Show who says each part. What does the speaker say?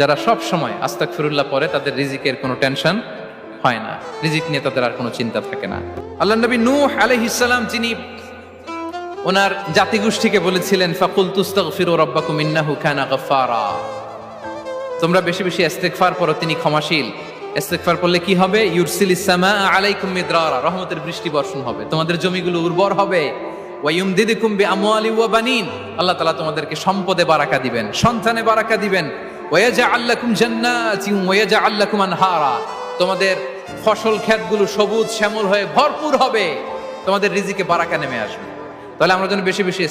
Speaker 1: যারা সব সময় আস্তাগফিরুল্লাহ পড়ে তাদের রিজিকের কোনো টেনশন হয় না, রিজিক নিয়ে তাদের আর কোনো চিন্তা থাকে না। আল্লাহ নবী নূহ আলাইহিস সালাম যিনি ওনার জাতিগোষ্ঠীকে বলেছিলেন ফাকুল তুস্তাগফিরু রাব্বাকুম ইন্নাহু কানা গাফফারা, তোমরা বেশি বেশি ইস্তিগফার পড়ো, তিনি ক্ষমাশীল। ইস্তিগফার করলে কি হবে? ইউরসিলিস সামাআ আলাইকুম মিদরারা, রহমতের বৃষ্টি বর্ষণ হবে, তোমাদের জমিগুলো উর্বর হবে। ওয়া ইউমদিদুকুম বিআমওয়ালি ওয়া বানিন, আল্লাহ তাআলা তোমাদেরকে সম্পদে বারাকা দিবেন, সন্তানে বারাকা দিবেন। ওয়া ইয়াজআল লাকুম জান্নাতিন ওয়া ইয়াজআল লাকুম আনহারা, তোমাদের ফসল ক্ষেতগুলো সবুজ শ্যামল হয়ে ভরপুর হবে, তোমাদের রিজিকে বারাকা নেমে আসবে। তাহলে আমরা যেন বেশি বেশি